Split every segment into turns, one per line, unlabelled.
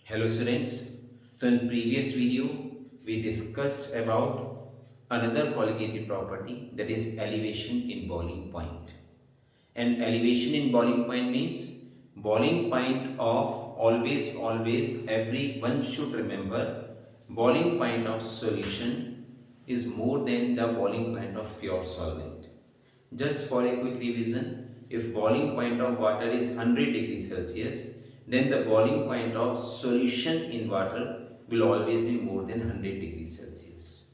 Hello students. So in previous video we discussed about another colligative property, that is elevation in boiling point. And elevation in boiling point means boiling point of always everyone should remember boiling point of solution is more than the boiling point of pure solvent. Just for a quick revision, if boiling point of water is 100 degrees Celsius, then the boiling point of solution in water will always be more than 100 degrees Celsius.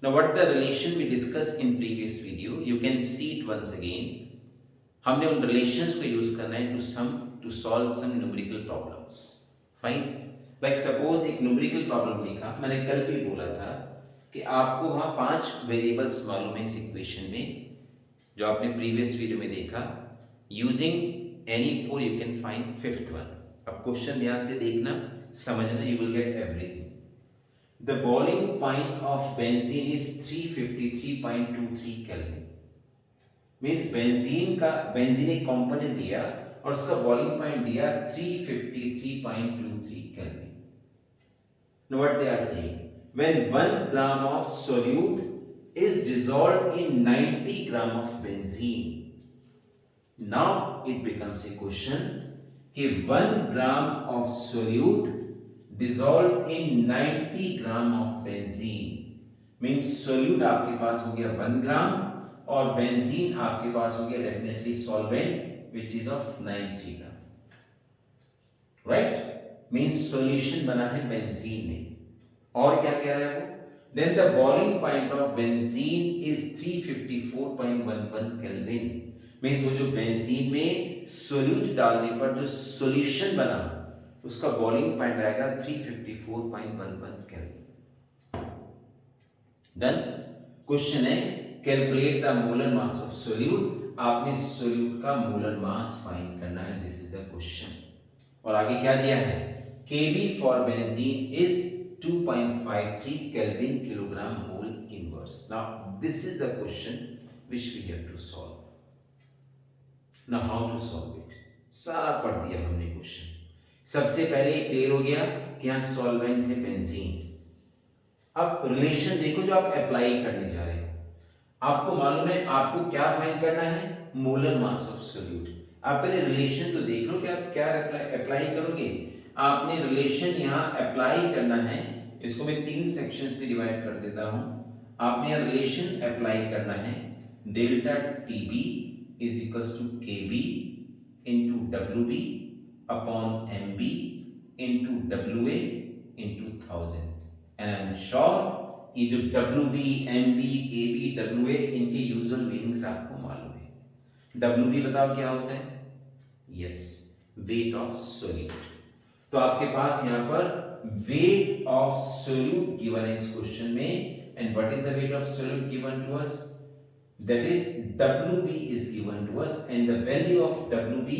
Now what the relation we discussed in previous video, you can see it once again. हमने उन relations को use करना है to solve some numerical problems. Fine. Like suppose एक numerical problem लिखा, मैंने कल भी बोला था कि आपको वहां 5 वेरिएबल्स मालूम है इस इक्वेशन में, जो आपने प्रीवियस वीडियो में देखा. Using any 4 you can find fifth one. अब क्वेश्चन ध्यान से देखना, समझना, you will get everything. The boiling point of benzene is 353.23 kelvin. Means benzene एक कंपोनेंट दिया और उसका बॉइलिंग पॉइंट दिया 353.23 kelvin. Now what they are saying, when 1 gram of solute is dissolved in 90 gram of benzene, now it becomes a question कि 1 gram of solute dissolved in 90 gram of benzene means solute आपके पास हो गया 1 gram और benzene आपके पास हो गया definitely solvent which is of 90 gram. Right. Means solution बना है बेंजीन में. और क्या कह रहा है वो, then the boiling point of benzene is 354.11 kelvin. Means वो जो बेंजीन में सोल्यूट डालने पर जो सॉल्यूशन बना उसका बॉइलिंग पॉइंट आएगा 354.11 केल्विन. डन. क्वेश्चन है calculate the molar mass of solute. आपने सोल्यूट का मोलर मास फाइंड करना है. This is the question. और आगे क्या दिया है, Kb for benzene is 2.53 kelvin kilogram mole inverse. Now this is the question which we have to solve. Now how to solve it. सारा पढ़ दिया हमने क्वेश्चन. सबसे पहले क्लियर हो गया कि यहां सॉल्वेंट है बेंजीन. अब रिलेशन देखो जो आप अप्लाई करने जा रहे हो. आपको मालूम है आपको क्या फाइंड करना है, मोलर मास ऑफ सोल्यूट. आप पहले रिलेशन तो देख लो कि आप क्या अप्लाई करोगे. आपने रिलेशन यहां अप्लाई करना है. इसको मैं 3 सेक्शंस में डिवाइड कर देता हूं. आपने यहां रिलेशन अप्लाई करना है. Delta TB is equals to KB into WB upon MB into WA into 1000. And I'm sure ये जो WB, MB, KB, WA इनके यूजुअल मीनिंग्स आपको मालूम है. WB बताओ क्या होता है. Yes, weight of solute. तो आपके पास यहां पर वेट ऑफ सोल्यूट गिवन है इस क्वेश्चन में. And what is the weight of solute given to us, that is WB is given to us. And the value of WB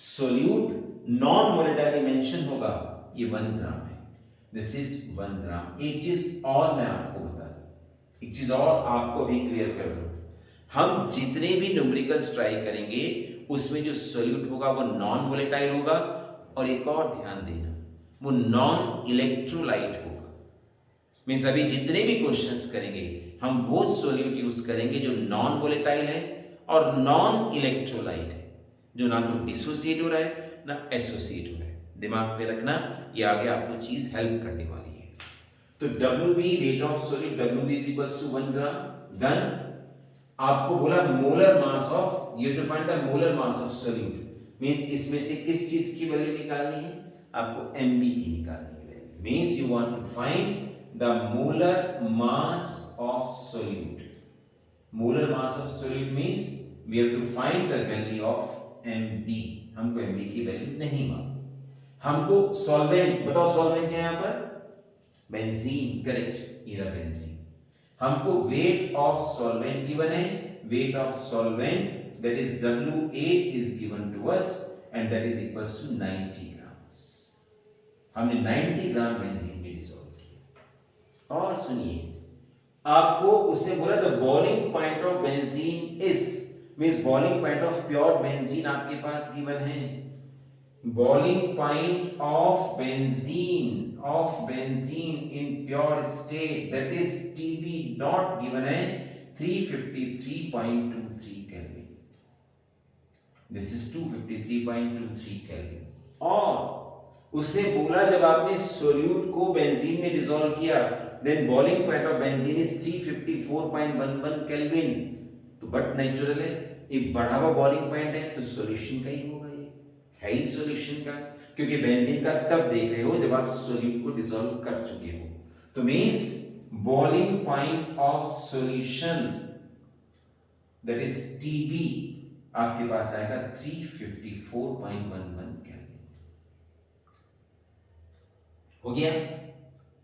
solute non volatile mention होगा, ये 1 gram है. This is 1 gram. एक चीज और मैं आपको बता दूं, एक चीज और आपको भी क्लियर कर दूं. हम जितने भी न्यूमेरिकल्स ट्राई करेंगे उसमें जो सोल्यूट होगा वो नॉन वोलेटाइल होगा. और एक और ध्यान देना, वो नॉन इलेक्ट्रोलाइट होगा. मींस अभी जितने भी क्वेश्चंस करेंगे हम वो सोल्यूट यूज करेंगे जो नॉन वोलेटाइल है और नॉन इलेक्ट्रोलाइट है, जो ना तो डिसोसिएट हो रहा है ना एसोसिएट हो रहा है. दिमाग पे रखना, ये आगे आपको चीज हेल्प करने वाली है. तो WB rate of solute, WB is equals to 1 gram. Done. आपको बोला molar mass of, you have to find the molar mass of solute. Means इसमें से किस चीज की वैल्यू निकालनी है, आपको MB की निकालनी है value. Means you want to find the molar mass of solute. Molar mass of solute means we have to find the value of MB. हमको MB की वैल्यू नहीं मालूम. हमको सॉल्वेंट बताओ, सॉल्वेंट है यहां पर बेंजीन. करेक्ट, ये रहा बेंजीन. हमको वेट ऑफ सॉल्वेंट गिवन है. Weight of solvent that is WA is given to us and that is equals to 90 grams. हमने 90 ग्राम बेंजीन में डिसॉल्व किया. और सुनिए, आपको उसने बोला the boiling point of benzene is, means boiling point of pure benzene आपके पास गिवन है. boiling point of benzene in pure state, that is TB not given है 353.23 Kelvin. This is 253.23 Kelvin. और उससे बोला जब आपने सोल्यूट को बेंजीन में डिसॉल्व किया, then boiling point of benzene is 354.11 Kelvin. तो बट नेचुरल है, एक बढ़ा हुआ बॉइलिंग पॉइंट है तो सॉल्यूशन का ही होगा, ये है ही सॉल्यूशन का, क्योंकि बेंजीन का तब देख रहे हो जब आप सोल्यूट को डिसॉल्व कर चुके हो। तो means boiling point of solution that is TB आपके पास आएगा 354.11 केल्विन। हो गया।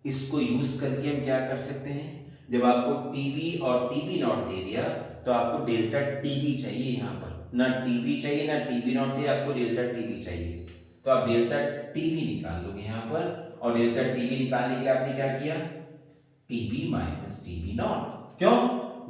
इसको यूज करके हम क्या कर सकते हैं, जब आपको टीबी और टीबी नॉट दे दिया तो आपको डेल्टा टीबी चाहिए, यहां पर ना टीबी चाहिए ना टीबी नॉट चाहिए, आपको डेल्टा टीबी चाहिए। तो आप डेल्टा टीबी निकाल लोगे यहां पर, और डेल्टा टीबी निकालने के लिए आपने क्या किया, टीबी माइनस टीबी नॉट। क्यों,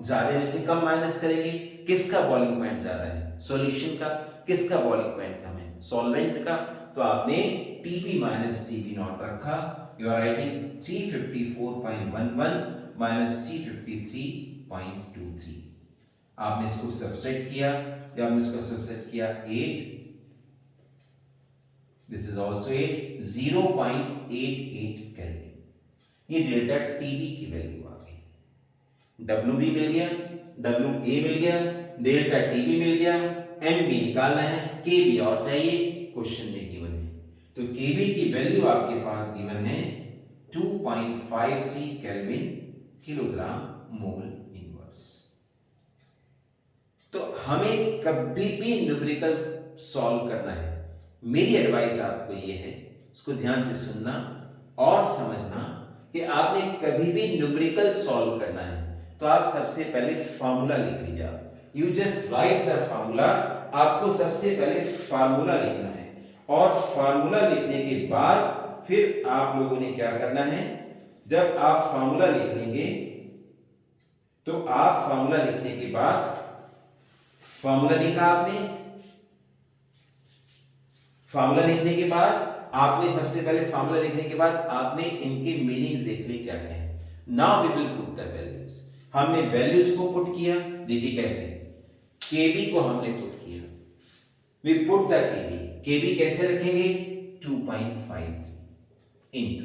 ज्यादा में से कम माइनस करेंगे, किसका बॉइलिंग पॉइंट ज्यादा है, सॉल्यूशन का, किसका बॉइलिंग पॉइंट कम है, सॉल्वेंट का। तो आपने टीबी माइनस टीबी नॉट रखा, यू आर राइटिंग 354.11 माइनस 353.23। आपने इसको सब्सट्रैक्ट किया, जब आपने इसको सब्सट्रैक्ट किया 8, दिस इज आल्सो 8, 0.88 केल्विन। ये डेल्टा टीबी की वैल्यू आ गई। डब्ल्यू बी मिल गया, डब्ल्यू ए मिल गया, डेल्टा टीबी मिल गया, एम बी निकालना है, के बी और चाहिए, क्वेश्चन में गिवन है। तो के बी की वैल्यू आपके पास गिवन है 2.53 केल्विन किलोग्राम मोल इनवर्स। तो हमें कभी भी न्यूमेरिकल सॉल्व करना है, मेरी एडवाइस आपको ये है, इसको ध्यान से सुनना और समझना कि आपने कभी भी न्यूमेरिकल सॉल्व करना है तो आप सबसे पहले फार्मूला लिख लीजिए। You just right the formula. आपको सबसे पहले फार्मूला लिखना है, और फार्मूला लिखने के बाद फिर आप लोगों ने क्या करना है, जब आप फार्मूला लिख लेंगे तो आप फार्मूला लिखने के बाद, फार्मूला लिखा आपने, फार्मूला लिखने के बाद आपने सबसे पहले फार्मूला लिखने के बाद आपने इनके मीनिंग देख ली क्या क्या है। Now we will put the values. हमने वैल्यूज को पुट किया, देखिए कैसे, केबी को हमने पुट किया, we put the KB. KB कैसे रखेंगे, 2.5 इनटू,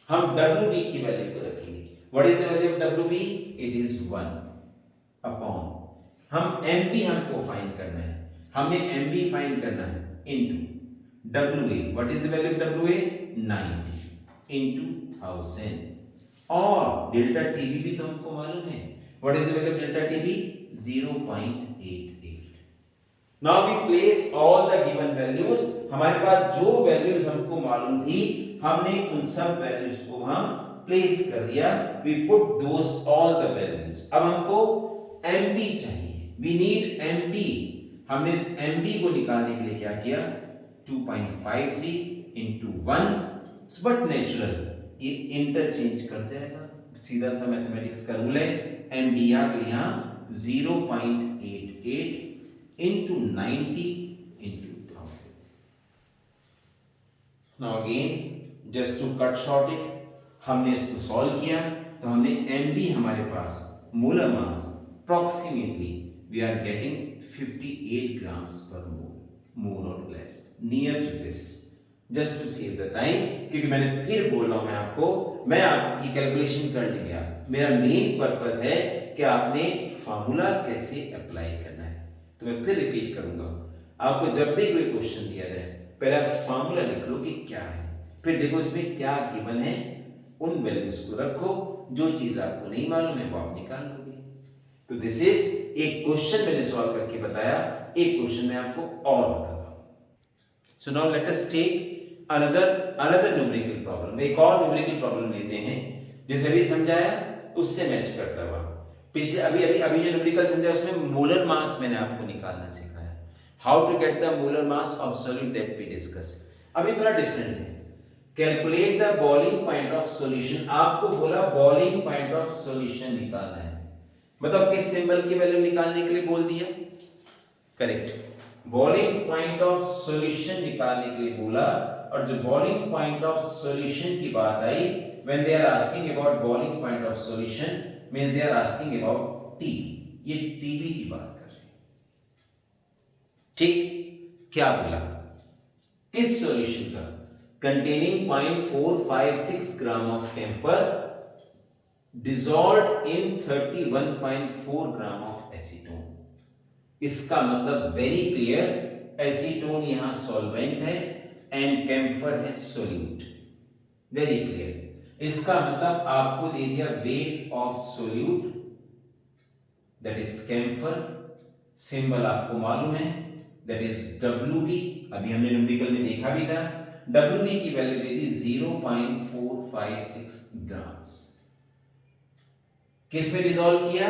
हम डब्ल्यूबी की वैल्यू को रखेंगे। What is the value of WB, it is 1 upon, हम एमबी हमको फाइंड करना है, हमें एमबी फाइंड करना है, into WA, what is the value of WA? 90 into 1000, और डेल्टा टीबी भी तो हमको मालूम है, what is the value of delta TB? 0.88। now we place all the given values। हमारे पास जो वैल्यूज हमको मालूम थी हमने उन सब वैल्यूज को वहां प्लेस कर दिया, we put those all the values। अब हमको MB चाहिए, we need MB। हमने इस MB को निकालने के लिए क्या किया, 2.53 into 1, बट नेचुरल ये इंटरचेंज कर जाएगा, सीधा सा मैथमेटिक्स का रूल है। MB आ गया यहां 0.88 into 90 into 1000। now again just to cut short it, हमने इसको सॉल्व किया तो हमने MB हमारे पास molar mass approximately we are getting 58 grams per mole, more or less near to this, just to save the time। क्योंकि मैंने फिर बोल रहा हूं, मैं आपको, मैं आपकी कैलकुलेशन कर लेंगे। मेरा मेन पर्पस है कि आपने फार्मूला कैसे अप्लाई करना है। तो मैं फिर रिपीट करूंगा, आपको जब भी कोई क्वेश्चन दिया जाए पहले फार्मूला लिख लो कि क्या है, फिर देखो इसमें क्या गिवन है, उन वैल्यूज को रखो, जो चीज आपको नहीं मालूम है वो आप निकाल लोगे। तो दिस इज एक क्वेश्चन मैंने सॉल्व करके बताया, एक क्वेश्चन मैं आपको और बता रहा हूं। So now let us take another numerical problem. एक और न्यूमेरिकल प्रॉब्लम लेते हैं, जैसे अभी समझाया उससे मैच करता हुआ। पिछले अभी जो न्यूमेरिकल समझाया उसमें मोलर मास मैंने आपको निकालना सिखाया, how to get the molar mass of solute that we discuss. अभी थोड़ा डिफरेंट है, calculate the boiling point of solution. आपको बोला बॉइलिंग पॉइंट ऑफ सॉल्यूशन निकालना है, बताओ किस सिंबल की वैल्यू निकालने के लिए बोल दिया, correct boiling point of solution निकालने के लिए बोला, और जो बॉइलिंग पॉइंट ऑफ सॉल्यूशन की बात आई, when they are asking about boiling point of solution means they are asking about TB, ये टीबी की बात कर रहे हैं। ठीक, क्या बोला, किस सॉल्यूशन का, containing 0.456 gram of camphor dissolved in 31.4 gram of acetone. इसका मतलब वेरी क्लियर, एसीटोन यहां सॉल्वेंट है एंड कैम्फर है सोल्यूट, वेरी क्लियर। इसका मतलब आपको दे दिया weight of solute that is camphor, symbol आपको मालूम है दैट इज WB, अभी हमने न्यूमेरिकल में देखा भी था, WB की वैल्यू दे दी 0.456 ग्राम्स। किस में डिसॉल्व किया,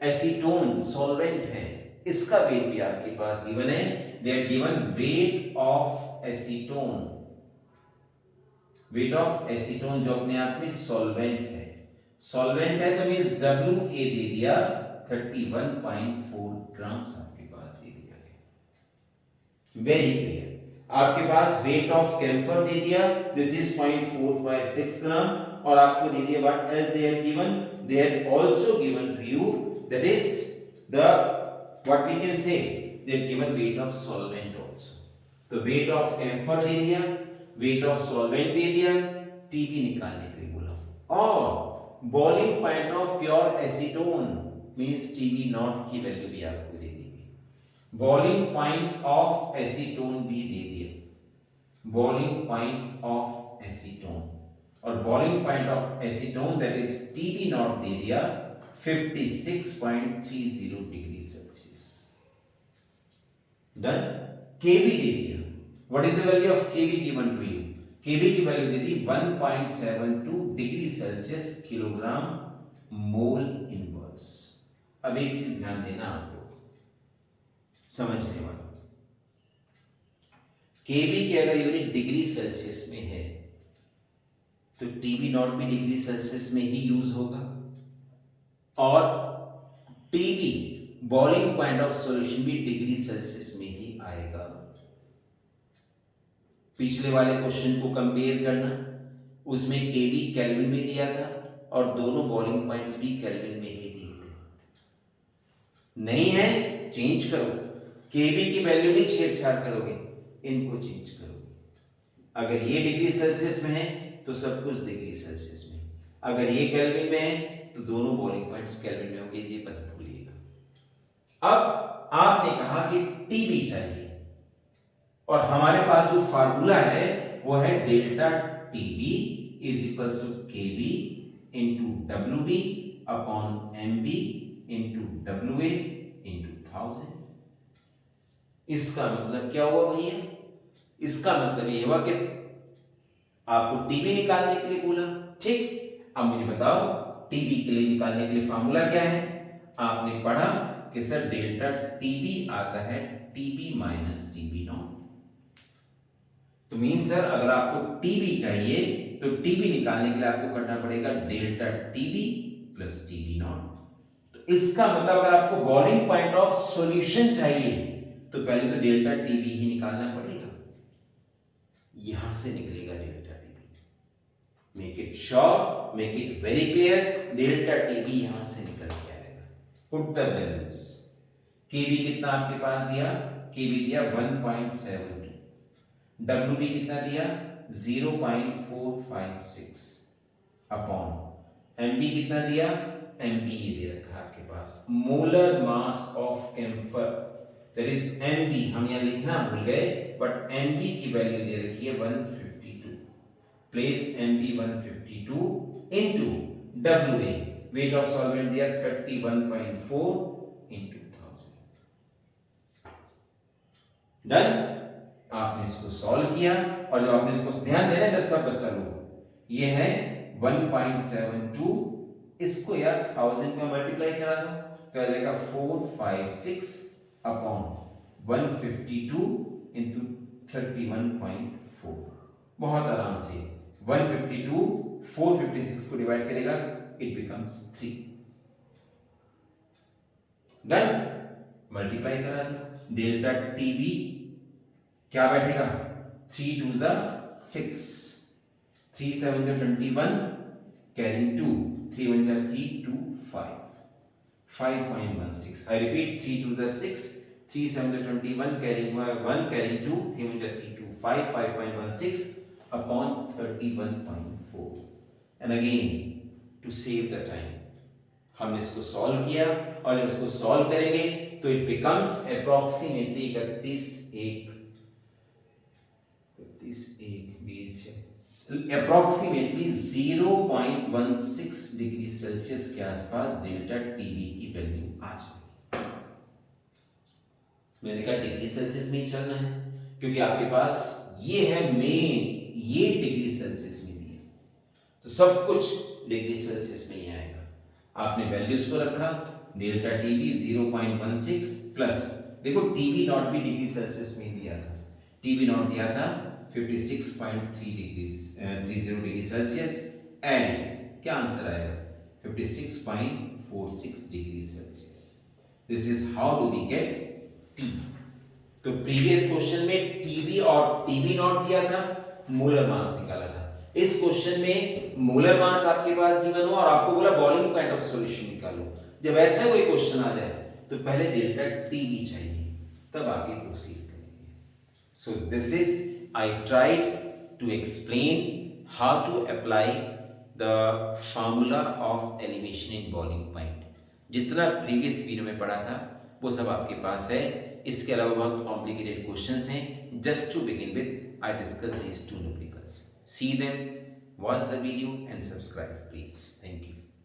एसीटोन सॉल्वेंट है, इसका वेट भी आपके पास गिवन है, they are given weight of acetone, weight of acetone जो अपने आप में सॉल्वेंट है, सॉल्वेंट है तो मींस WA दे दिया 31.4 ग्राम्स आपके पास दे दिया गया, वेरी क्लियर। आपके पास वेट ऑफ कैम्फर दे दिया, दिस इज 0.456 ग्राम, और आपको दे दिया what else they have given, they have also given to you that is the what we can say, they have given weight of solvent also, तो weight of camphor दे दिया, weight of solvent दे दिया, TB निकालने के लिए बोला, और boiling point of pure acetone means TB not की value भी आपको दे दी गई, boiling point of acetone भी दे दिया, boiling point of acetone, और boiling point of acetone that is TB naught दे दिया 56.30 डिग्री सेल्सियस, डन। Kb दे दिया, what is the value of Kb given to you, Kb की वैल्यू दे दी 1.72 degree Celsius kilogram mole inverse. अब एक चीज ध्यान देना आप लोग समझने वाला, Kb की अगर यूनिट डिग्री सेल्सियस में है तो TB नॉट भी डिग्री सेल्सियस में ही यूज होगा, और TB boiling point of solution भी डिग्री सेल्सियस में ही आएगा। पिछले वाले क्वेश्चन को कंपेयर करना, उसमें Kb केल्विन में दिया था और दोनों बॉइलिंग पॉइंट्स भी केल्विन में ही दिए थे, नहीं है चेंज करो, Kb की वैल्यू नहीं छेड़छाड़ करोगे, इनको चेंज करोगे। अगर ये डिग्री सेल्सियस में है तो सब कुछ डिग्री सेल्सियस में, अगर ये केल्विन में है तो दोनों बॉइलिंग पॉइंट्स केल्विन में होंगे, ये मत भूलिएगा। अब आपने कहा कि TB चाहिए, और हमारे पास जो फार्मूला है वो है delta TB is equals to KB into WB upon MB into WA into 1000। इसका मतलब क्या हुआ भैया, इसका मतलब ये हुआ कि आपको TB निकालने के लिए बोला, ठीक। अब मुझे बताओ TB के लिए निकालने के लिए फार्मूला क्या है, आपने पढ़ा कि सर डेल्टा TB आता है TB माइनस TB नॉट, तो मीन सर अगर आपको TB चाहिए तो TB निकालने के लिए आपको करना पड़ेगा delta TB plus TB not. तो इसका मतलब अगर आपको बॉइलिंग पॉइंट ऑफ सॉल्यूशन चाहिए तो पहले तो डेल्टा TB ही निकालना पड़ेगा, यहां से निकलेगा delta TB, make it sure, make it very clear, delta TB यहां से निकल के आएगा। पुट द वैल्यूज, KB कितना आपके पास दिया, KB दिया 1.72, WB कितना दिया 0.456 अपॉन MB कितना दिया, MB ये दे रखा आपके पास, molar mass of camphor that is MB, हम यहां लिखना भूल गए बट MB की वैल्यू दे रखी है 152, place MB 152 into WA, weight of solvent दिया 31.4 इनटू 1000, डन। आपने इसको सॉल्व किया, और जब आपने इसको ध्यान देना इधर सब बच्चा लोग, ये है 1.72, इसको यार 1000 का मल्टीप्लाई करा दो तो आ जाएगा 456 अपॉन 152 इंटू 31.4, बहुत आराम से 152 456 को डिवाइड करेगा, इट बिकम्स 3, डन। मल्टीप्लाई करा दो, डेल्टा टीबी क्या बैठेगा, 3 2 जा 6, 3 7 जा 21, कैरिंग 2, 3 1 जा 3 2 5, 5.16. I repeat, 3 2 जा 6, 3 7 जा 21, carrying 1, carrying 2, 3 1 जा 3 2 5, 5.16 upon 31.4. And again, to save the time, हमने इसको सॉल्व किया और जब इसको सॉल्व करेंगे तो it becomes approximately 31 approximately 0.16 degree Celsius के आसपास डेल्टा टीवी की वैल्यू आ जाएगी। मैंने कहा डिग्री सेल्सियस में ही चलना है क्योंकि आपके पास ये है मेन, ये डिग्री सेल्सियस में दिए तो सब कुछ डिग्री सेल्सियस में ही आएगा। आपने वैल्यूज को रखा, डेल्टा टीवी 0.16 प्लस, देखो टीवी नॉट भी डिग्री सेल्सियस में दिया था, टीवी नॉट दिया था 56.30 डिग्री सेल्सियस एंड क्या आंसर आएगा 56.46 degree Celsius. This is how do we get T. तो प्रीवियस क्वेश्चन में टीवी और टीवी नॉट दिया था, मोलर मास निकाला था। इस क्वेश्चन में मोलर मास आपके पास गिवन हो और आपको बोला बॉइलिंग पॉइंट ऑफ सॉल्यूशन निकालो। जब ऐसा कोई क्वेश्चन आ जाए तो पहले डेल्टा टीवी चाहिए, तब आगे प्रोसीड करेंगे। So this is I tried to explain how to apply the formula of elevation in boiling point. जितना प्रीवियस वीडियो में पढ़ा था वो सब आपके पास है। इसके अलावा बहुत कॉम्प्लिकेटेड क्वेश्चंस हैं। Just to begin with I discuss these two numericals. See them, watch the video and subscribe please. Thank you.